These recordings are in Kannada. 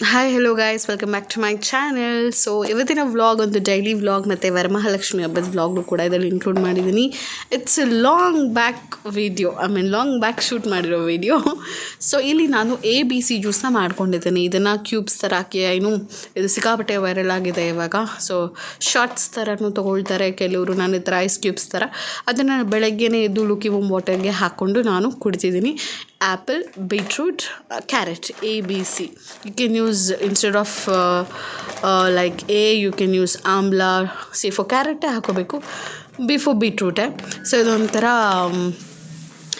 Hi hello guys, welcome back to my channel. So ಇವತ್ತಿನ ವ್ಲಾಗ್ ಒಂದು ಡೈಲಿ ವ್ಲಾಗ್ ಮತ್ತು ವರಮಹಾಲಕ್ಷ್ಮಿ ಹಬ್ಬದ ವ್ಲಾಗ್ನು ಕೂಡ ಇದರಲ್ಲಿ ಇನ್ಕ್ಲೂಡ್ ಮಾಡಿದ್ದೀನಿ. It's a long back video, long back shoot ಮಾಡಿರೋ ವಿಡಿಯೋ. ಸೊ ಇಲ್ಲಿ ನಾನು ABC ಜ್ಯೂಸನ್ನ ಮಾಡ್ಕೊಂಡಿದ್ದೀನಿ. ಇದನ್ನು ಕ್ಯೂಬ್ಸ್ ಥರ ಹಾಕಿ ಇದು ಸಿಕ್ಕಾಪಟ್ಟೆ ವೈರಲ್ ಆಗಿದೆ ಇವಾಗ. ಸೊ ಶಾರ್ಟ್ಸ್ ಥರನೂ ತೊಗೊಳ್ತಾರೆ ಕೆಲವರು, ನಾನು ಈ ಥರ ಐಸ್ ಕ್ಯೂಬ್ಸ್ ಥರ. ಅದನ್ನು ಬೆಳಗ್ಗೆನೇ ಎದ್ದು ಲುಕಿವಮ್ ವಾಟರ್ಗೆ ಹಾಕ್ಕೊಂಡು ನಾನು ಕುಡಿತಿದ್ದೀನಿ. Apple, beetroot, carrot, ABC. You can use instead of like A, you can use ಆಮ್ಲ. ಸಿ ಫಾರ್ ಕ್ಯಾರೆಟೇ ಹಾಕೋಬೇಕು, ಬಿ ಫಾರ್ ಬೀಟ್ರೂಟೇ. ಸೊ ಇದೊಂಥರ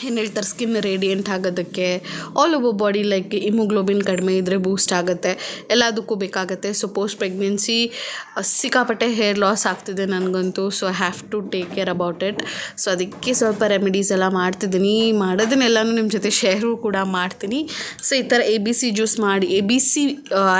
ಏನು ಹೇಳ್ತಾರೆ, ಸ್ಕಿನ್ ರೇಡಿಯೆಂಟ್ ಆಗೋದಕ್ಕೆ, all over body like haemoglobin ಕಡಿಮೆ ಇದ್ದರೆ ಬೂಸ್ಟ್ ಆಗುತ್ತೆ, ಎಲ್ಲದಕ್ಕೂ ಬೇಕಾಗುತ್ತೆ. ಸೊ ಪೋಸ್ಟ್ ಪ್ರೆಗ್ನೆನ್ಸಿ ಸಿಕ್ಕಾಪಟ್ಟೆ ಹೇರ್ ಲಾಸ್ ಆಗ್ತಿದೆ ನನಗಂತೂ. So I have to take care about it. So ಅದಕ್ಕೆ ಸ್ವಲ್ಪ ರೆಮಿಡೀಸ್ ಎಲ್ಲ ಮಾಡ್ತಿದ್ದೀನಿ. ಮಾಡೋದನ್ನೆಲ್ಲನೂ ನಿಮ್ಮ ಜೊತೆ ಶೇರು ಕೂಡ ಮಾಡ್ತೀನಿ. ಸೊ ಈ ಥರ ABC ಜ್ಯೂಸ್ ಮಾಡಿ, ABC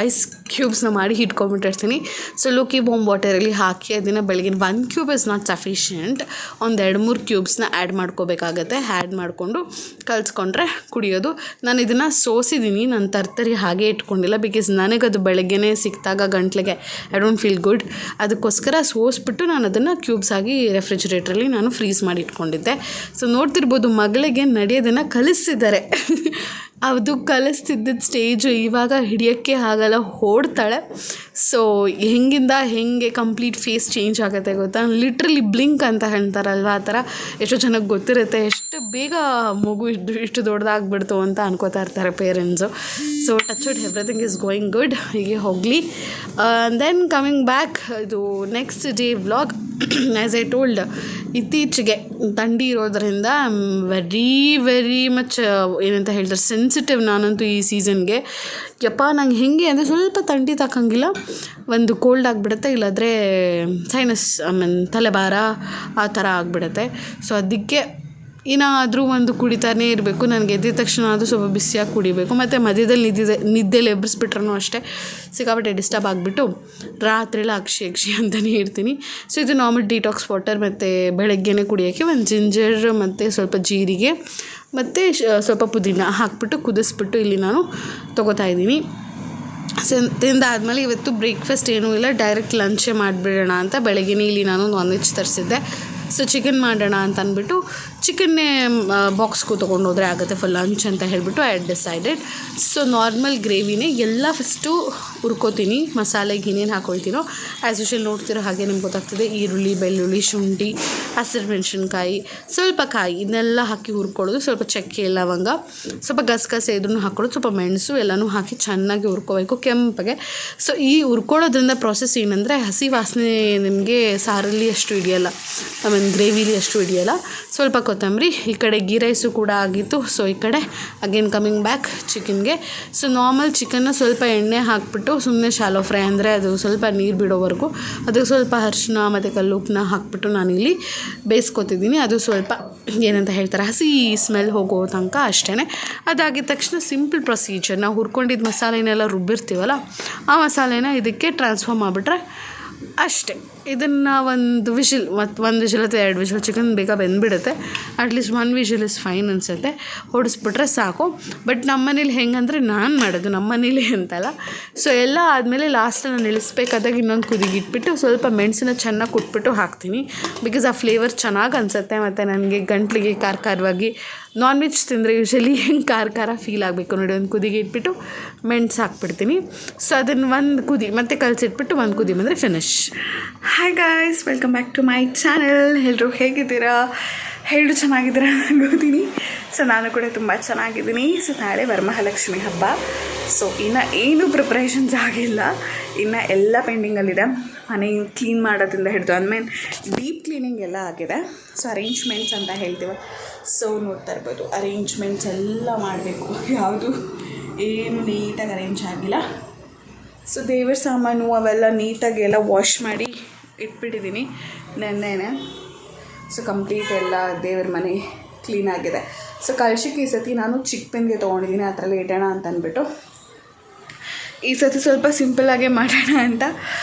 ಐಸ್ ಕ್ಯೂಬ್ಸ್ನ ಮಾಡಿ ಇಟ್ಕೊಂಡ್ಬಿಟ್ಟಿರ್ತೀನಿ. ಸೊ ಲುಕಿವಮ್ ವಾಟರಲ್ಲಿ ಹಾಕಿ ಅದನ್ನು ಬೆಳಗಿನ 1 ಕ್ಯೂಬ್ ಇಸ್ ನಾಟ್ ಸಫಿಷಿಯೆಂಟ್, ಒಂದು 2-3 ಕ್ಯೂಬ್ಸ್ನ ಆ್ಯಡ್ ಮಾಡ್ಕೋಬೇಕಾಗತ್ತೆ. ಆ್ಯಡ್ ಮಾಡಿಕೊಂಡು ಕಲಿಸ್ಕೊಂಡ್ರೆ ಕುಡಿಯೋದು. ನಾನು ಇದನ್ನು ಸೋಸಿದ್ದೀನಿ, ನಾನು ತರ್ತರಿ ಹಾಗೆ ಇಟ್ಕೊಂಡಿಲ್ಲ. ಬಿಕಾಸ್ ನನಗದು ಬೆಳಗ್ಗೆನೇ ಸಿಕ್ಕಿದಾಗ ಗಂಟ್ಲಿಗೆ ಐ ಡೋಂಟ್ ಫೀಲ್ ಗುಡ್. ಅದಕ್ಕೋಸ್ಕರ ಸೋಸ್ಬಿಟ್ಟು ನಾನು ಅದನ್ನು ಕ್ಯೂಬ್ಸ್ ಆಗಿ ರೆಫ್ರಿಜರೇಟ್ರಲ್ಲಿ ನಾನು ಫ್ರೀಸ್ ಮಾಡಿ ಇಟ್ಕೊಂಡಿದ್ದೆ. ಸೊ ನೋಡ್ತಿರ್ಬೋದು, ಮಗಳಿಗೆ ನಡೆಯೋದನ್ನು ಕಲಿಸ್ತಿದ್ದಾರೆ. ಅದು ಕಲಿಸ್ತಿದ್ದ ಸ್ಟೇಜು ಇವಾಗ ಹಿಡಿಯೋಕ್ಕೆ ಆಗಲ್ಲ, ಓಡ್ತಾಳೆ. ಸೊ ಹೆಂಗೆ ಕಂಪ್ಲೀಟ್ ಫೇಸ್ ಚೇಂಜ್ ಆಗುತ್ತೆ ಗೊತ್ತಾ? ಲಿಟ್ರಲಿ ಬ್ಲಿಂಕ್ ಅಂತ ಹೇಳ್ತಾರಲ್ವ, ಆ ಥರ ಎಷ್ಟೋ ಜನಕ್ಕೆ ಗೊತ್ತಿರುತ್ತೆ. ಎಷ್ಟು ಬೇಗ ಮಗು ಇಷ್ಟು ದೊಡ್ಡದಾಗ್ಬಿಡ್ತು ಅಂತ ಅನ್ಕೋತಾ ಇರ್ತಾರೆ parents. So touch wood, everything is going good, ಹೀಗೆ ಹೋಗಲಿ. ದೆನ್ ಕಮಿಂಗ್ ಬ್ಯಾಕ್, ಇದು next day vlog. As I told, ಇತ್ತೀಚೆಗೆ ಥಂಡಿ ಇರೋದರಿಂದ ವೆರಿ ಮಚ್ ಏನಂತ ಹೇಳ್ತಾರೆ, ಸೆನ್ಸಿಟಿವ್ ನಾನಂತೂ ಈ ಸೀಸನ್ಗೆ. ನಂಗೆ ಹೆಂಗೆ ಅಂದರೆ ಸ್ವಲ್ಪ ಥಂಡಿ ತಕ್ಕಂಗಿಲ್ಲ, ಒಂದು ಕೋಲ್ಡ್ ಆಗಿಬಿಡುತ್ತೆ, ಇಲ್ಲಾಂದರೆ ಸೈನಸ್ ತಲೆಭಾರ ಆ ಥರ ಆಗಿಬಿಡುತ್ತೆ. ಸೊ ಅದಕ್ಕೆ ಏನಾದರೂ ಒಂದು ಕುಡಿತಾನೇ ಇರಬೇಕು. ನನಗೆ ಎದ್ದ ತಕ್ಷಣ ಅದು ಸ್ವಲ್ಪ ಬಿಸಿಯಾಗಿ ಕುಡಿಬೇಕು. ಮತ್ತು ಮಧ್ಯದಲ್ಲಿ ನಿದ್ದೆಲಿ ಎಬ್ಬರಿಸ್ಬಿಟ್ರೂ ಅಷ್ಟೇ ಸಿಕ್ಕಾಪಟ್ಟೆ ಡಿಸ್ಟರ್ಬ್ ಆಗಿಬಿಟ್ಟು ರಾತ್ರಿಯೆಲ್ಲ ಅಕ್ಷಿ ಅಂತಲೇ ಇರ್ತೀನಿ. ಸೊ ಇದು ನಾರ್ಮಲ್ ಡಿಟಾಕ್ಸ್ ವಾಟರ್, ಮತ್ತು ಬೆಳಗ್ಗೆನೇ ಕುಡಿಯೋಕ್ಕೆ ಒಂದು ಜಿಂಜರ್ ಮತ್ತು ಸ್ವಲ್ಪ ಜೀರಿಗೆ ಮತ್ತು ಸ್ವಲ್ಪ ಪುದೀನ ಹಾಕ್ಬಿಟ್ಟು ಕುದಿಸ್ಬಿಟ್ಟು ಇಲ್ಲಿ ನಾನು ತೊಗೋತಾ ಇದ್ದೀನಿ. ತಿಂದಾದ್ಮೇಲೆ ಇವತ್ತು ಬ್ರೇಕ್ಫಾಸ್ಟ್ ಏನೂ ಇಲ್ಲ, ಡೈರೆಕ್ಟ್ ಲಂಚೇ ಮಾಡಿಬಿಡೋಣ ಅಂತ ಬೆಳಗ್ಗೆನೇ ಇಲ್ಲಿ ನಾನು ನಾನ್ ವೆಜ್ ತರಿಸಿದ್ದೆ. ಸೊ ಚಿಕನ್ ಮಾಡೋಣ ಅಂತ ಅಂದ್ಬಿಟ್ಟು ಚಿಕನ್ನೇ ಬಾಕ್ಸ್ಗೂ ತೊಗೊಂಡೋದ್ರೆ ಆಗುತ್ತೆ ಫಾರ್ ಲಂಚ್ ಅಂತ ಹೇಳಿಬಿಟ್ಟು ಐ ಡಿಸೈಡೆಡ್. ಸೊ ನಾರ್ಮಲ್ ಗ್ರೇವಿನೇ ಎಲ್ಲ ಫಸ್ಟು ಹುರ್ಕೋತೀನಿ. ಮಸಾಲೆಗೆ ಏನೇನು ಹಾಕ್ಕೊಳ್ತೀನೋ ಆ್ಯಸ್ ಯೂಶುವಲ್ ನೋಡ್ತಿರೋ ಹಾಗೆ ನಿಮ್ಗೆ ಗೊತ್ತಾಗ್ತದೆ. ಈರುಳ್ಳಿ, ಬೆಳ್ಳುಳ್ಳಿ, ಶುಂಠಿ, ಹಸಿರು ಮೆಣಸಿನ್ಕಾಯಿ, ಸ್ವಲ್ಪ ಕಾಯಿ, ಇದನ್ನೆಲ್ಲ ಹಾಕಿ ಹುರ್ಕೊಳ್ಳೋದು. ಸ್ವಲ್ಪ ಚಕ್ಕೆ, ಲವಂಗ, ಸ್ವಲ್ಪ ಗಸಗಸೆ ಇದನ್ನು ಹಾಕ್ಕೊಳ್ಳೋದು, ಸ್ವಲ್ಪ ಮೆಣಸು ಎಲ್ಲನೂ ಹಾಕಿ ಚೆನ್ನಾಗಿ ಹುರ್ಕೋಬೇಕು ಕೆಂಪಗೆ. ಸೊ ಈ ಹುರ್ಕೊಳ್ಳೋದ್ರಿಂದ ಪ್ರಾಸೆಸ್ ಏನಂದರೆ ಹಸಿ ವಾಸನೆ ನಿಮಗೆ ಸಾರಲ್ಲಿ ಅಷ್ಟು ಹಿಡಿಯಲ್ಲ, ಗ್ರೇವಿಲಿ ಅಷ್ಟು ಹಿಡಿಯಲ್ಲ. ಸ್ವಲ್ಪ ಕೊತ್ತಂಬರಿ, ಈ ಕಡೆ ಗೀ ರೈಸು ಕೂಡ ಆಗಿತ್ತು. ಸೊ ಈ ಕಡೆ ಅಗೇನ್ ಕಮಿಂಗ್ ಬ್ಯಾಕ್ ಚಿಕನ್ಗೆ. ಸೊ ನಾರ್ಮಲ್ ಚಿಕನ್ನ ಸ್ವಲ್ಪ ಎಣ್ಣೆ ಹಾಕ್ಬಿಟ್ಟು ಸುಮ್ಮನೆ ಶಾಲೋ ಫ್ರೈ, ಅಂದರೆ ಅದು ಸ್ವಲ್ಪ ನೀರು ಬಿಡೋವರೆಗೂ ಅದಕ್ಕೆ ಸ್ವಲ್ಪ ಅರಿಶಿನ ಮತ್ತು ಕಲ್ಲುಪ್ಪನ್ನ ಹಾಕ್ಬಿಟ್ಟು ನಾನಿಲ್ಲಿ ಬೇಯಿಸ್ಕೊತಿದ್ದೀನಿ. ಅದು ಸ್ವಲ್ಪ ಏನಂತ ಹೇಳ್ತಾರೆ, ಹಸಿ ಸ್ಮೆಲ್ ಹೋಗೋ ತನಕ ಅಷ್ಟೇ. ಅದಾಗಿದ ತಕ್ಷಣ ಸಿಂಪಲ್ ಪ್ರೊಸೀಜರ್, ನಾವು ಹುರ್ಕೊಂಡಿದ್ದ ಮಸಾಲೆನೆಲ್ಲ ರುಬ್ಬಿರ್ತೀವಲ್ಲ, ಆ ಮಸಾಲೆನ ಇದಕ್ಕೆ ಟ್ರಾನ್ಸ್ಫರ್ ಮಾಡಿಬಿಟ್ರೆ ಅಷ್ಟೇ. ಇದನ್ನು ಒಂದು ವಿಷಿಲ್ ಮತ್ತು 1 ವಿಷಿಲ್ ಅಥವಾ 2 ವಿಷಿಲ್, ಚಿಕನ್ ಬೇಗ ಬೆಂದ್ಬಿಡುತ್ತೆ. ಅಟ್ಲೀಸ್ಟ್ 1 ವಿಷಿಲ್ ಇಸ್ ಫೈನ್ ಅನಿಸುತ್ತೆ, ಹೊಡಿಸ್ಬಿಟ್ರೆ ಸಾಕು. ಬಟ್ ನಮ್ಮ ಮನೇಲಿ ಹೆಂಗಂದರೆ, ನಾನು ಮಾಡೋದು ನಮ್ಮ ಮನೇಲಿ ಅಂತಲ್ಲ. ಸೊ ಎಲ್ಲ ಆದಮೇಲೆ ಲಾಸ್ಟಲ್ಲಿ ನಾನು ಇಳಿಸ್ಬೇಕಾದಾಗ ಇನ್ನೊಂದು ಕುದಿಗಿಟ್ಬಿಟ್ಟು ಸ್ವಲ್ಪ ಮೆಣಸನ್ನ ಚೆನ್ನಾಗಿ ಕುಟ್ಬಿಟ್ಟು ಹಾಕ್ತೀನಿ. ಬಿಕಾಸ್ ಆ ಫ್ಲೇವರ್ ಚೆನ್ನಾಗಿ ಅನಿಸುತ್ತೆ. ಮತ್ತು ನನಗೆ ಗಂಟ್ಲಿಗೆ ಖಾರವಾಗಿ ನಾನ್ ವೆಜ್ ತಿಂದರೆ ಯೂಶಲಿ ಹೆಂಗೆ ಖಾರ ಫೀಲ್ ಆಗಬೇಕು ನೋಡಿ, ಒಂದು ಕುದಿಗೆ ಇಟ್ಬಿಟ್ಟು ಮೆಣಸು ಹಾಕ್ಬಿಡ್ತೀನಿ. ಸೊ ಅದನ್ನು ಒಂದು ಕುದಿ ಮತ್ತೆ ಕಲಸಿಟ್ಬಿಟ್ಟು ಒಂದು ಕುದಿ ಬಂದರೆ finish. Hi guys, welcome back to my channel. ಎಲ್ಲರೂ ಹೇಗಿದ್ದೀರಾ? ಎಲ್ಲರೂ ಚೆನ್ನಾಗಿದ್ದೀರಾ ಅನ್ಕೋತೀನಿ. ಸೊ ನಾನು ಕೂಡ ತುಂಬ ಚೆನ್ನಾಗಿದ್ದೀನಿ. ಸೊ ನಾಳೆ ವರಮಹಾಲಕ್ಷ್ಮಿ ಹಬ್ಬ. ಸೊ ಇನ್ನು ಏನೂ ಪ್ರಿಪ್ರೇಷನ್ಸ್ ಆಗಿಲ್ಲ, ಇನ್ನು ಎಲ್ಲ ಪೆಂಡಿಂಗಲ್ಲಿದೆ. ಮನೆ ಕ್ಲೀನ್ ಮಾಡೋದ್ರಿಂದ ಹಿಡಿದು ಅಂದಮೇಲೆ ಡೀಪ್ ಕ್ಲೀನಿಂಗ್ ಎಲ್ಲ ಆಗಿದೆ. ಸೊ ಅರೇಂಜ್ಮೆಂಟ್ಸ್ ಅಂತ ಹೇಳ್ತೀವಿ. ಸೊ ನೋಡ್ತಾ ಇರ್ಬೋದು, ಅರೇಂಜ್ಮೆಂಟ್ಸ್ ಎಲ್ಲ ಮಾಡಬೇಕು, ಯಾವುದು ಏನು ನೀಟಾಗಿ ಅರೇಂಜ್ ಆಗಿಲ್ಲ. ಸೊ ದೇವರ ಸಾಮಾನು ಅವೆಲ್ಲ ನೀಟಾಗಿ ಎಲ್ಲ ವಾಶ್ ಮಾಡಿ ಇಟ್ಬಿಟ್ಟಿದ್ದೀನಿ ನೆನ್ನೆನೆ. ಸೊ ಕಂಪ್ಲೀಟ್ ಎಲ್ಲ ದೇವ್ರ ಮನೆ ಕ್ಲೀನಾಗಿದೆ. ಸೊ ಕಳಶಕ್ಕೆ ಈ ಸತಿ ನಾನು ಚಿಕ್ಕ ಪೆನ್ಗೆ ತೊಗೊಂಡಿದ್ದೀನಿ, ಆ ಥರ ಇಡೋಣ ಅಂತ ಅಂದ್ಬಿಟ್ಟು. ಈ ಸತಿ ಸ್ವಲ್ಪ ಸಿಂಪಲ್ಲಾಗೆ ಮಾಡೋಣ ಅಂತ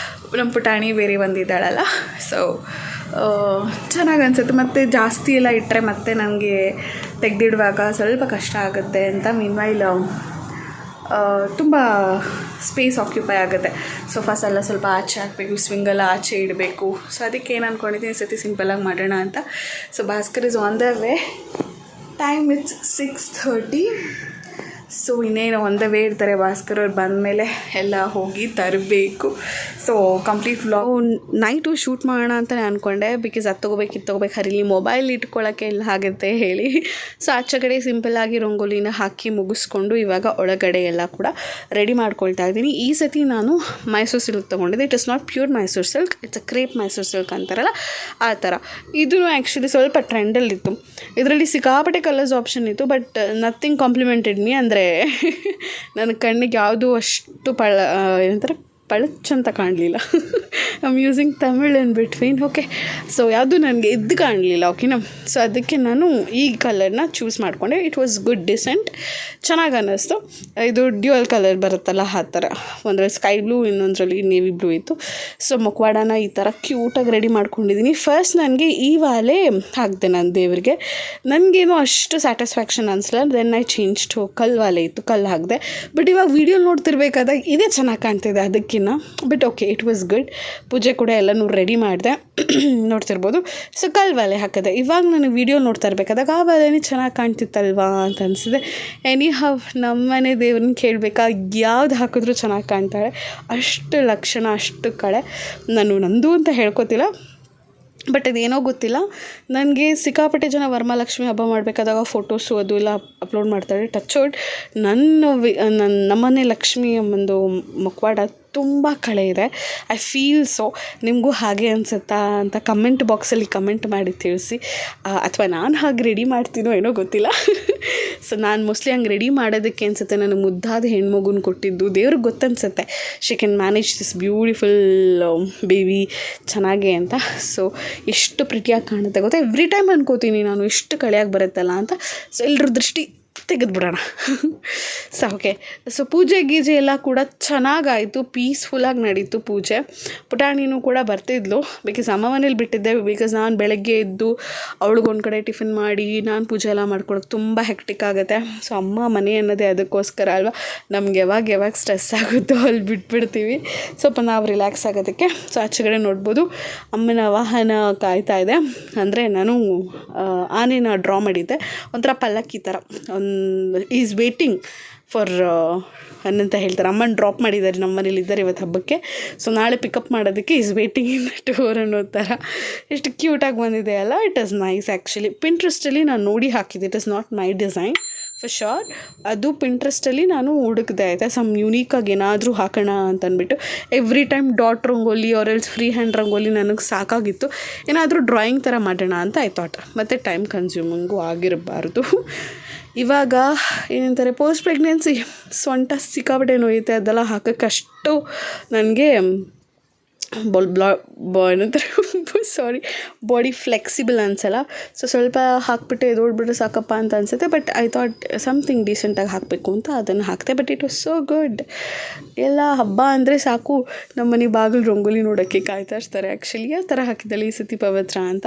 ನಮ್ಮ ಪುಟಾಣಿ ಬೇರೆ ಬಂದಿದ್ದಾಳಲ್ಲ. ಸೊ ಚೆನ್ನಾಗಿ ಅನಿಸುತ್ತೆ. ಮತ್ತು ಜಾಸ್ತಿ ಎಲ್ಲ ಇಟ್ಟರೆ ಮತ್ತೆ ನನಗೆ ತೆಗೆದಿಡುವಾಗ ಸ್ವಲ್ಪ ಕಷ್ಟ ಆಗುತ್ತೆ ಅಂತ ಮೀನ್ವೈಲ್ ತುಂಬ ಸ್ಪೇಸ್ ಆಕ್ಯುಪೈ ಆಗುತ್ತೆ. ಸೋಫಾಸ್ ಎಲ್ಲ ಸ್ವಲ್ಪ ಆಚೆ ಹಾಕಬೇಕು, ಸ್ವಿಂಗೆಲ್ಲ ಆಚೆ ಇಡಬೇಕು. ಸೊ ಅದಕ್ಕೆ ಏನು ಅಂದ್ಕೊಂಡಿದ್ದೀನಿ, ಈ ಸತಿ ಸಿಂಪಲಾಗಿ ಮಾಡೋಣ ಅಂತ. So Bhaskar is on the way. Time it's 6:30. So ಇನ್ನೇನು ಆನ್ ದ ವೇ ಇರ್ತಾರೆ ಭಾಸ್ಕರ್ ಅವ್ರು. ಬಂದಮೇಲೆ ಎಲ್ಲ ಹೋಗಿ ತರಬೇಕು. So complete vlog night shoot ಮಾಡೋಣ ಅಂತಲೇ ಅಂದ್ಕೊಂಡೆ. ಬಿಕಾಸ್ ಅದು ತೊಗೋಬೇಕು ಹರಿಲಿ ಮೊಬೈಲ್ ಇಟ್ಕೊಳ್ಳೋಕ್ಕೆ ಎಲ್ಲ ಆಗುತ್ತೆ ಹೇಳಿ. ಸೊ ಆಚೆ ಕಡೆ ಸಿಂಪಲ್ಲಾಗಿ ರಂಗೋಲಿನ ಹಾಕಿ ಮುಗಿಸ್ಕೊಂಡು ಇವಾಗ ಒಳಗಡೆ ಎಲ್ಲ ಕೂಡ ರೆಡಿ ಮಾಡ್ಕೊಳ್ತಾ ಇದ್ದೀನಿ. ಈ ಸತಿ ನಾನು ಮೈಸೂರು ಸಿಲ್ಕ್ ತೊಗೊಂಡಿದ್ದೆ. It is not pure Mysuru silk, it's a crepe Mysuru silk ಅಂತಾರಲ್ಲ ಆ ಥರ. ಇದೂ ಆ್ಯಕ್ಚುಲಿ ಸ್ವಲ್ಪ ಟ್ರೆಂಡಲ್ಲಿತ್ತು. ಇದರಲ್ಲಿ ಸಿಕ್ಕಾಪಟ್ಟೆ ಕಲರ್ಸ್ ಆಪ್ಷನ್ ಇತ್ತು, ಬಟ್ ನಥಿಂಗ್ ಕಾಂಪ್ಲಿಮೆಂಟೆಡ್ ಮೀ. ಅಂದರೆ ನನ್ನ ಕಣ್ಣಿಗೆ ಯಾವುದೂ ಅಷ್ಟು ಏನಂತಾರೆ ಪಳಚ್ ಅಂತ ಕಾಣಲಿಲ್ಲ. I'm using Tamil in between. Okay, so ಯಾವುದು ನನಗೆ ಇದು ಕಾಣಲಿಲ್ಲ. ಓಕೆನಾ, ಸೊ ಅದಕ್ಕೆ ನಾನು ಈ ಕಲರ್ನ ಚೂಸ್ ಮಾಡಿಕೊಂಡೆ. ಇಟ್ ವಾಸ್ ಗುಡ್, ಡಿಸೆಂಟ್, ಚೆನ್ನಾಗಿ ಅನ್ನಿಸ್ತು. ಇದು ಡ್ಯುಯಲ್ ಕಲರ್ ಬರುತ್ತಲ್ಲ ಆ ಥರ. ಒಂದರಲ್ಲಿ ಸ್ಕೈ ಬ್ಲೂ, ಇನ್ನೊಂದರಲ್ಲಿ ನೇವಿ ಬ್ಲೂ ಇತ್ತು. ಸೊ ಮುಖವಾಡನ ಈ ಥರ ಕ್ಯೂಟಾಗಿ ರೆಡಿ ಮಾಡ್ಕೊಂಡಿದ್ದೀನಿ. ಫಸ್ಟ್ ನನಗೆ ಈ ವಾಲೆ ಹಾಕಿದೆ ನಾನು ದೇವರಿಗೆ. ನನಗೇನು ಅಷ್ಟು ಸ್ಯಾಟಿಸ್ಫ್ಯಾಕ್ಷನ್ ಅನಿಸಲ್ಲ. ದೆನ್ ಐ ಚೇಂಜ್ ಟು ಕಲ್ಲು ವಾಲೆ ಇತ್ತು, ಕಲ್ಲು ಹಾಕಿದೆ. ಬಟ್ ಇವಾಗ ವೀಡಿಯೋ ನೋಡ್ತಿರ್ಬೇಕಾದಾಗ ಇದೇ ಚೆನ್ನಾಗಿ ಕಾಣ್ತಿದೆ ಅದಕ್ಕಿಂತ. But okay, it was good. ಪೂಜೆ ಕೂಡ ಎಲ್ಲನೂ ರೆಡಿ ಮಾಡಿದೆ, ನೋಡ್ತಿರ್ಬೋದು. ಸೊ ಕಲ್ಲು ವಾಲೆ ಹಾಕಿದೆ. ಇವಾಗ ನಾನು ವೀಡಿಯೋ ನೋಡ್ತಾ ಇರಬೇಕಾದಾಗ ಆ ವಾಲೆನೇ ಚೆನ್ನಾಗಿ ಕಾಣ್ತಿತ್ತಲ್ವಾ ಅಂತ ಅನಿಸಿದೆ. ಎನಿ ಹವ್ ನಮ್ಮನೆ ದೇವ್ರನ್ನ ಕೇಳಬೇಕಾ, ಯಾವ್ದು ಹಾಕಿದ್ರೂ ಚೆನ್ನಾಗಿ ಕಾಣ್ತಾಳೆ. ಅಷ್ಟು ಲಕ್ಷಣ, ಅಷ್ಟು ಕಳೆ. ನಾನು ನಂದು ಅಂತ ಹೇಳ್ಕೊತಿಲ್ಲ, ಬಟ್ ಅದೇನೋ ಗೊತ್ತಿಲ್ಲ ನನಗೆ. ಸಿಕ್ಕಾಪಟ್ಟೆ ಜನ ವರಮಹಾಲಕ್ಷ್ಮಿ ಹಬ್ಬ ಮಾಡಬೇಕಾದಾಗ ಫೋಟೋಸು ಅದು ಎಲ್ಲ ಅಪ್ಲೋಡ್ ಮಾಡ್ತಾಳೆ. ಟಚ್ ವುಡ್, ನಮ್ಮನೆ ಲಕ್ಷ್ಮಿ ಒಂದು ಮುಖವಾಡ ತುಂಬ ಕಳೆ ಇದೆ. I feel so. ನಿಮಗೂ ಹಾಗೆ ಅನಿಸುತ್ತಾ ಅಂತ ಕಮೆಂಟ್ ಬಾಕ್ಸಲ್ಲಿ ಕಮೆಂಟ್ ಮಾಡಿ ತಿಳಿಸಿ. ಅಥವಾ ನಾನು ಹಾಗೆ ರೆಡಿ ಮಾಡ್ತೀನೋ ಏನೋ ಗೊತ್ತಿಲ್ಲ. ಸೊ ನಾನು ಮೋಸ್ಟ್ಲಿ ಹಂಗೆ ರೆಡಿ ಮಾಡೋದಕ್ಕೆ ಅನಿಸುತ್ತೆ. ನನಗೆ ಮುದ್ದಾದ ಹೆಣ್ಮಗುನ ಕೊಟ್ಟಿದ್ದು ದೇವ್ರಿಗೆ ಗೊತ್ತನ್ಸುತ್ತೆ. She can manage this beautiful baby ಚೆನ್ನಾಗೆ ಅಂತ. ಸೊ ಎಷ್ಟು ಪ್ರಿಟಿಯಾಗಿ ಕಾಣುತ್ತೆ ಗೊತ್ತಾ. ಎವ್ರಿ ಟೈಮ್ ಅನ್ಕೋತೀನಿ ನಾನು ಎಷ್ಟು ಕಳೆಯಾಗಿ ಬರುತ್ತಲ್ಲ ಅಂತ. ಸೊ ಎಲ್ಲರ ದೃಷ್ಟಿ ತೆಗೆದುಬಿಡೋಣ. ಸೊ ಓಕೆ, ಸೊ ಪೂಜೆ ಗೀಜೆ ಎಲ್ಲ ಕೂಡ ಚೆನ್ನಾಗಾಯಿತು, ಪೀಸ್ಫುಲ್ಲಾಗಿ ನಡೀತು ಪೂಜೆ. ಪುಟಾಣಿನೂ ಕೂಡ ಬರ್ತಿದ್ಲು, ಬಿಕಾಸ್ ಅಮ್ಮ ಮನೇಲಿ ಬಿಟ್ಟಿದ್ದೆ. ಬಿಕಾಸ್ ನಾನು ಬೆಳಗ್ಗೆ ಎದ್ದು ಅವಳಿಗೊಂದು ಕಡೆ ಟಿಫಿನ್ ಮಾಡಿ ನಾನು ಪೂಜೆ ಎಲ್ಲ ಮಾಡ್ಕೊಳಕ್ಕೆ ತುಂಬ ಹೆಕ್ಟಿಕ್ ಆಗುತ್ತೆ. ಸೊ ಅಮ್ಮ ಮನೆ ಅನ್ನೋದೇ ಅದಕ್ಕೋಸ್ಕರ ಅಲ್ವಾ. ನಮ್ಗೆ ಯಾವಾಗ ಸ್ಟ್ರೆಸ್ ಆಗುತ್ತೋ ಅಲ್ಲಿ ಬಿಟ್ಬಿಡ್ತೀವಿ, ಸ್ವಲ್ಪ ನಾವು ರಿಲ್ಯಾಕ್ಸ್ ಆಗೋದಕ್ಕೆ. ಸೊ ಆಚೆಗಡೆ ನೋಡ್ಬೋದು ಅಮ್ಮನ ವಾಹನ ಕಾಯ್ತಾ ಇದೆ. ಅಂದರೆ ನಾನು ಆನೆನ ಡ್ರಾ ಮಾಡಿದ್ದೆ, ಒಂಥರ ಪಲ್ಲಕ್ಕಿ ಥರ. ಈಸ್ ವೇಟಿಂಗ್ ಫಾರ್ ಅನ್ನಂತ ಹೇಳ್ತಾರೆ. ಅಮ್ಮನ ಡ್ರಾಪ್ ಮಾಡಿದ್ದಾರೆ, ನಮ್ಮ ಮನೇಲಿ ಇದ್ದಾರೆ ಇವತ್ತು ಹಬ್ಬಕ್ಕೆ. ಸೊ ನಾಳೆ ಪಿಕಪ್ ಮಾಡೋದಕ್ಕೆ ಈಸ್ ವೇಟಿಂಗ್ ಇನ್ ಟೂರ್ ಅನ್ನೋ ಥರ. ಎಷ್ಟು ಕ್ಯೂಟಾಗಿ ಬಂದಿದೆ ಅಲ್ಲ. It is nice actually. ಪಿಂಟ್ರೆಸ್ಟಲ್ಲಿ ನಾನು ನೋಡಿ ಹಾಕಿದ್ದೆ. It is not my design for sure. ಅದು ಪಿಂಟ್ರೆಸ್ಟಲ್ಲಿ ನಾನು ಹುಡುಕಿದೆ ಆಯಿತಾ. ಸಮ್ ಯೂನೀಕಾಗಿ ಏನಾದರೂ ಹಾಕೋಣ ಅಂತ ಅಂದ್ಬಿಟ್ಟು. Every time dot rangoli or else free hand rangoli ನನಗೆ ಸಾಕಾಗಿತ್ತು. ಏನಾದರೂ ಡ್ರಾಯಿಂಗ್ ಥರ ಮಾಡೋಣ ಅಂತ ಐ ಥಾಟ್. ಮತ್ತು ಟೈಮ್ ಕನ್ಸ್ಯೂಮಿಂಗು ಆಗಿರಬಾರ್ದು. ಇವಾಗ ಏನಂತಾರೆ, ಪೋಸ್ಟ್ ಪ್ರೆಗ್ನೆನ್ಸಿ ಸೊಂಟ ಸಿಕ್ಕಾಪಟ್ಟೆ ನೋಯುತ್ತೆ. ಅದೆಲ್ಲ ಹಾಕೋಕ್ಕಷ್ಟು ನನಗೆ ಬಾಡಿ ಫ್ಲೆಕ್ಸಿಬಲ್ ಅನಿಸಲ್ಲ. ಸೊ ಸ್ವಲ್ಪ ಹಾಕ್ಬಿಟ್ಟು ಎದೋಡ್ಬಿಟ್ರೆ ಸಾಕಪ್ಪ ಅಂತ ಅನಿಸುತ್ತೆ. ಬಟ್ ಐ ಥಾಟ್ ಸಮಥಿಂಗ್ ಡೀಸೆಂಟಾಗಿ ಹಾಕಬೇಕು ಅಂತ ಅದನ್ನು ಹಾಕ್ತೆ. But it was so good. ಎಲ್ಲ ಹಬ್ಬ ಅಂದರೆ ಸಾಕು ನಮ್ಮ ಮನೆ ಬಾಗಿಲು ರಂಗೋಲಿ ನೋಡೋಕ್ಕೆ ಕಾಯ್ತಾ ಇರ್ತಾರೆ. ಆ್ಯಕ್ಚುಲಿ ಆ ಥರ ಹಾಕಿದ್ದಲ್ಲ ಈ ಸತಿ ಪವಿತ್ರ ಅಂತ.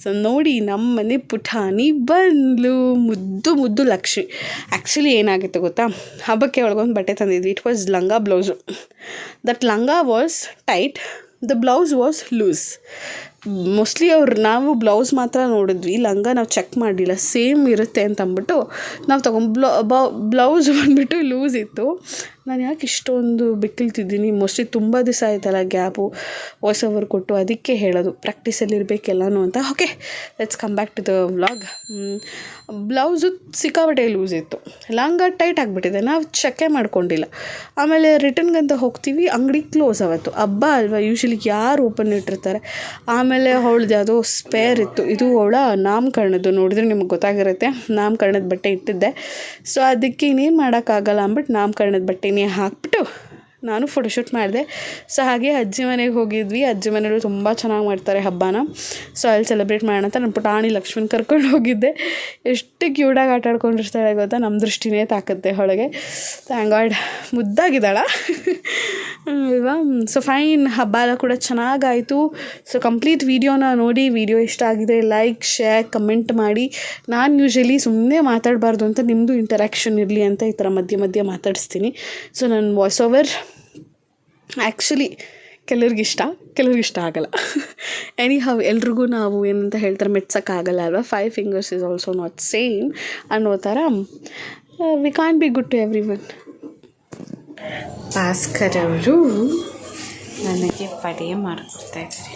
ಸೊ ನೋಡಿ ನಮ್ಮ ಮನೆ ಪುಟಾಣಿ ಬಂದ್ಲು, ಮುದ್ದು ಲಕ್ಷ್ಮಿ. ಆ್ಯಕ್ಚುಲಿ ಏನಾಗಿತ್ತು ಗೊತ್ತಾ, ಹಬ್ಬಕ್ಕೆ ಒಳಗೊಂದು ಬಟ್ಟೆ ತಂದಿದ್ವಿ. It was langa blouse. That langa was tight, the blouse was loose. Mostly ನಾವು ಬ್ಲೌಸ್ ಮಾತ್ರ ನೋಡಿದ್ವಿ, ಲಂಗ ನಾವು ಚೆಕ್ ಮಾಡಲಿಲ್ಲ. ಸೇಮ್ ಇರುತ್ತೆ ಅಂತ ಅಂದ್ಬಿಟ್ಟು ನಾವು ಬ್ಲೌಸ್ ಬಂದುಬಿಟ್ಟು ಲೂಸ್ ಇತ್ತು. ನಾನು ಯಾಕೆ ಇಷ್ಟೊಂದು ಬಿಕ್ಕಿಲ್ತಿದ್ದೀನಿ, ಮೋಸ್ಟ್ಲಿ ತುಂಬ ದಿವಸ ಆಯ್ತಲ್ಲ ಗ್ಯಾಪು, ವಾಯ್ಸ್ ಓವರ್ ಕೊಟ್ಟು, ಅದಕ್ಕೆ ಹೇಳೋದು ಪ್ರಾಕ್ಟೀಸಲ್ಲಿ ಇರಬೇಕೆಲ್ಲನೂ ಅಂತ. Okay, let's come back to the vlog. Blouse ಸಿಕ್ಕಾಪಟ್ಟೆ ಲೂಸ್ ಇತ್ತು, ಲಂಗ ಟೈಟ್ ಆಗಿಬಿಟ್ಟಿದೆ. ನಾವು ಚೆಕ್ಕೇ ಮಾಡ್ಕೊಂಡಿಲ್ಲ. ಆಮೇಲೆ ರಿಟರ್ನ್ಗಂತ ಹೋಗ್ತೀವಿ, ಅಂಗಡಿ ಕ್ಲೋಸ್ ಆವತ್ತು. ಹಬ್ಬ ಅಲ್ವಾ, ಯೂಶ್ವಲಿ ಯಾರು ಓಪನ್ ಇಟ್ಟಿರ್ತಾರೆ. ಆಮೇಲೆ ಅವಳದು ಯಾವುದೋ ಸ್ಪೇರ್ ಇತ್ತು. ಇದು ಅವಳ ನಾಮಕರಣದ್ದು, ನೋಡಿದ್ರೆ ನಿಮ್ಗೆ ಗೊತ್ತಾಗಿರುತ್ತೆ. ನಾಮಕರಣದ ಬಟ್ಟೆ ಇಟ್ಟಿದ್ದೆ. ಸೊ ಅದಕ್ಕೆ ಇನ್ನೇನು ಮಾಡೋಕ್ಕಾಗಲ್ಲ ಅಂದ್ಬಿಟ್ಟು ನಾಮಕರಣದ ಬಟ್ಟೆನೇ ಹಾಕ್ಬಿಟ್ಟು ನಾನು ಫೋಟೋಶೂಟ್ ಮಾಡಿದೆ. ಸೊ ಹಾಗೆ ಅಜ್ಜಿ ಮನೆಗೆ ಹೋಗಿದ್ವಿ. ಅಜ್ಜಿ ಮನೇಲಿ ತುಂಬ ಚೆನ್ನಾಗಿ ಮಾಡ್ತಾರೆ ಹಬ್ಬನ. ಸೊ ಅಲ್ಲಿ ಸೆಲೆಬ್ರೇಟ್ ಮಾಡೋಣ ಅಂತ ನನ್ನ ಪುಟಾಣಿ ಲಕ್ಷ್ಮೀನ ಕರ್ಕೊಂಡು ಹೋಗಿದ್ದೆ. ಎಷ್ಟು ಕ್ಯೂಟಾಗಿ ಆಟ ಆಡ್ಕೊಂಡಿರ್ತಾಳೆ ಗೊತ್ತಾ, ನಮ್ಮ ದೃಷ್ಟಿನೇ ತಾಕತ್ತೆ ಒಳಗೆ. ಥ್ಯಾಂಕ್ ಗಾಡ್ ಮುದ್ದಾಗಿದ್ದಾಳ. ಅಲ್ವಾ. ಸೊ ಫೈನ್, ಹಬ್ಬ ಎಲ್ಲ ಕೂಡ ಚೆನ್ನಾಗಾಯಿತು. ಸೊ ಕಂಪ್ಲೀಟ್ ವೀಡಿಯೋನ ನೋಡಿ, ವಿಡಿಯೋ ಇಷ್ಟ ಆಗಿದೆ ಲೈಕ್, ಶೇರ್, ಕಮೆಂಟ್ ಮಾಡಿ. ನಾನು ಯೂಶ್ವಲಿ ಸುಮ್ಮನೆ ಮಾತಾಡಬಾರ್ದು ಅಂತ, ನಿಮ್ಮದು ಇಂಟರಾಕ್ಷನ್ ಇರಲಿ ಅಂತ ಈ ಥರ ಮಧ್ಯೆ ಮಧ್ಯೆ ಮಾತಾಡಿಸ್ತೀನಿ. ಸೊ ನನ್ನ ವಾಯ್ಸ್ ಓವರ್ ಆ್ಯಕ್ಚುಲಿ ಕೆಲವ್ರಿಗಿಷ್ಟ ಆಗಲ್ಲ. ಎನಿ ಹೌ, ಎಲ್ರಿಗೂ ನಾವು ಏನಂತ ಹೇಳ್ತಾರೆ ಮೆಟ್ಸೋಕ್ಕಾಗಲ್ಲ ಅಲ್ವಾ. 5 fingers is also not same ಅನ್ನೋ ಥರ we can't be good to everyone. Bhaskar ಅವರು ನನಗೆ ವಡೆ ಮಾಡಿಕೊಡ್ತಾ ಇದ್ದಾರೆ.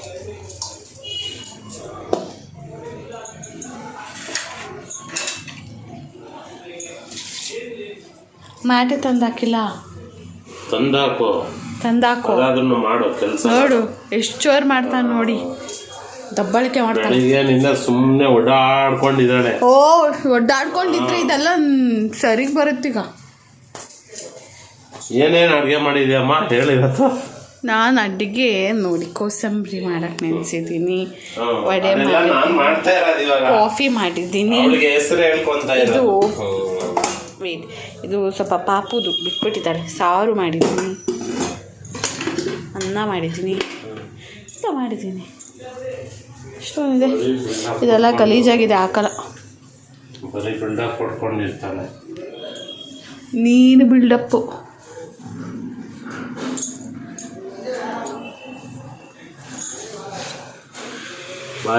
ಮಾಡಿ ತಂದಾಕಿಲ್ಲ, ತಂದಾಕೋ ಮಾಡು ಕೆಲಸ. ನೋಡು ಎಷ್ಟು ಚೋರ್ ಮಾಡ್ತಾನೆ ನೋಡಿ, ದಬ್ಬಳಿಕೆ ಮಾಡ್ತಾನೆ. ಸುಮ್ಮನೆ ಓಡಾಡ್ಕೊಂಡಿದ್ದಾಳೆ. ಒಡ್ಡಾಡ್ಕೊಂಡಿದ್ರೆ ಇದೆಲ್ಲ ಸರಿಗೆ ಬರುತ್ತೀಗ. ಏನೇನು ಅಡುಗೆ ಮಾಡಿದ್ಯಮ್ಮ ಹೇಳಿರತ್ತ? ನಾನು ಅಡುಗೆ ನೋಡಿ ಕೋಸಂಬರಿ ಮಾಡಕ್ಕೆ ನೆನೆಸಿದ್ದೀನಿ, ವಡೆ ಕಾಫಿ ಮಾಡಿದ್ದೀನಿ. ಇದು ಸ್ವಲ್ಪ ಪಾಪುದು ಬಿಟ್ಬಿಟ್ಟಿದ್ದಾರೆ. ಸಾರು ಮಾಡಿದ್ದೀನಿ, ಅನ್ನ ಮಾಡಿದ್ದೀನಿ, ಊಟ ಮಾಡಿದ್ದೀನಿ. ಇಷ್ಟೊಂದಿದೆ. ಇದೆಲ್ಲ ಗಲೀಜಾಗಿದೆ, ಹಾಕಲ್ಲ. ನೀನು ಬಿಲ್ಡಪ್ಪು.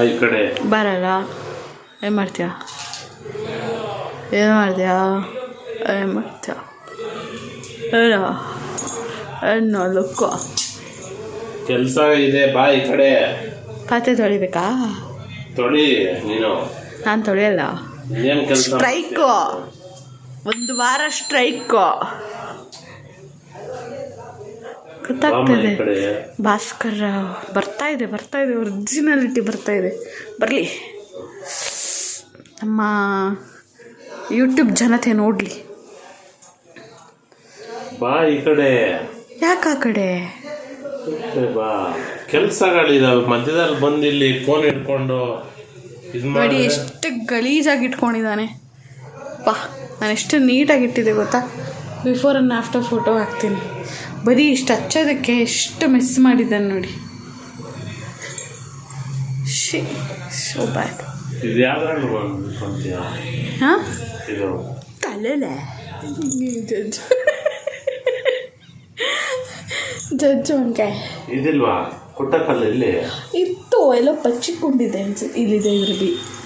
ಈ ಕಡೆ ಬರಲ್ಲ. ಏನು ಮಾಡ್ತೀಯ? ಏನು ಮಾಡ್ತೀಯ? ಲುಕ್ಕ ಕೆಲಸ ಇದೆ. ಬಾ ಈ ಕಡೆ. ಪಾತ್ರೆ ತೊಳಿಬೇಕಾ? ತೊಳಿ ನೀನು. ನಾನು ತೊಳೆಯಲ್ಲ. ಸ್ಟ್ರೈಕು, 1 ವಾರ ಸ್ಟ್ರೈಕು. ಗೊತ್ತಾಗ್ತದೆ. ಭಾಸ್ಕರ್ ಬರ್ತಾ ಇದೆ, ಒರಿಜಿನಾಲಿಟಿ ಬರ್ತಾ ಇದೆ. ಬರಲಿ, ನಮ್ಮ ಯೂಟ್ಯೂಬ್ ಜನತೆ ನೋಡಲಿ. ಬಾ ಈ ಕಡೆ. ಯಾಕೆ ಆ ಕಡೆ? ಬಾ, ಕೆಲಸಗಳಿದಾವೆ ಮಧ್ಯದಲ್ಲಿ ಬಂದು ಇಲ್ಲಿ ಫೋನ್ ಇಟ್ಕೊಂಡು ನೋಡಿ ಎಷ್ಟು ಗಲೀಜಾಗಿ ಇಟ್ಕೊಂಡಿದ್ದಾನೆ. ಬಾ, ನಾನು ಎಷ್ಟು ನೀಟಾಗಿ ಇಟ್ಟಿದ್ದೆ ಗೊತ್ತಾ. ಬಿಫೋರ್ ಆ್ಯಂಡ್ ಆಫ್ಟರ್ ಫೋಟೋ ಹಾಕ್ತೀನಿ. ಬರೀ ಇಷ್ಟು ಹಚ್ಚೋದಕ್ಕೆ ಎಷ್ಟು ಮಿಸ್ ಮಾಡಿದ್ದಾನೆ ನೋಡಿ. ಸೋ ಬ್ಯಾಡ್. ಹಾಂ, ತಲೆಲೆ ಜಜ್ಜು ಅಂಕಾಯ್ ಇದಿಲ್ವಾ? ಕುಟ್ಟಕಲ್ಲ ಇಲ್ಲಿ ಇತ್ತು, ಎಲ್ಲ ಬಚ್ಚಿಕೊಂಡಿದೆ ಅನ್ಸುತ್ತೆ. ಇಲ್ಲಿದೆ, ಇದ್ರ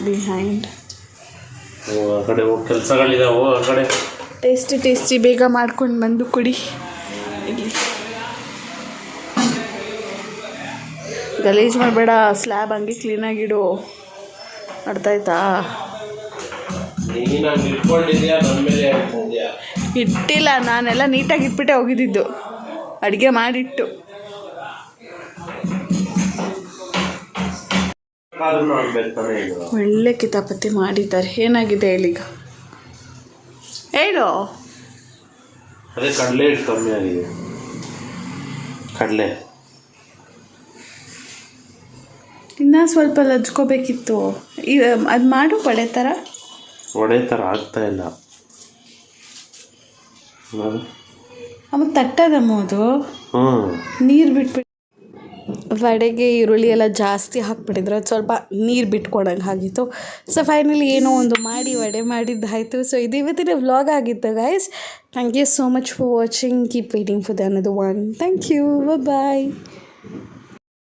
ಬಿಹೈಂಡ್. ಆ ಕಡೆ ಕೆಲಸಗಳಿದಾವೆ. ಆ ಕಡೆ ಟೇಸ್ಟಿ ಬೇಗ ಮಾಡ್ಕೊಂಡು ಬಂದು ಕುಡಿ. ಇಲ್ಲಿ ಗಲೀಜು ಮಾಡಬೇಡ, ಸ್ಲ್ಯಾಬ್ ಹಂಗೆ ಕ್ಲೀನಾಗಿಡು. ಅರ್ಥಾಯ್ತಾ? ಇಟ್ಟಿಲ್ಲ, ನಾನೆಲ್ಲ ನೀಟಾಗಿ ಇಟ್ಬಿಟ್ಟೆ ಹೋಗಿದ್ದಿದ್ದು, ಅಡುಗೆ ಮಾಡಿಟ್ಟು. ಒಳ್ಳೆ ಕಿತಾಪತಿ ಮಾಡಿದ್ದಾರೆ. ಏನಾಗಿದೆ ಹೇಳೀಗ, ಹೇಳು. ಅದೇ ಕಡಲೆ ಕಮ್ಮಿ ಆಗಿದೆ. ಕಡಲೆ ಇನ್ನೂ ಸ್ವಲ್ಪ ಲಜ್ಕೋಬೇಕಿತ್ತು. ಅದು ಮಾಡು, ಒಡೆ ಥರ ಆಗ್ತಾ ಇಲ್ಲ. ಆಮೇಲೆ ತಟ್ಟದಮ್ಮ ಅದು ನೀರು ಬಿಟ್ಬಿಟ್ಟು. ವಡೆಗೆ ಈರುಳ್ಳಿ ಎಲ್ಲ ಜಾಸ್ತಿ ಹಾಕ್ಬಿಟ್ಟಿದ್ರೆ ಅದು ಸ್ವಲ್ಪ ನೀರು ಬಿಟ್ಕೊಡಂಗೆ ಆಗಿತ್ತು. ಸೊ ಫೈನಲಿ ಏನೋ ಒಂದು ಮಾಡಿ ವಡೆ ಮಾಡಿದ್ದಾಯಿತು. ಸೊ ಇದು ಇವತ್ತಿನ ವ್ಲಾಗ್ ಆಗಿತ್ತು guys. Thank you so much for watching. Keep waiting for the another one. Thank you. Bye.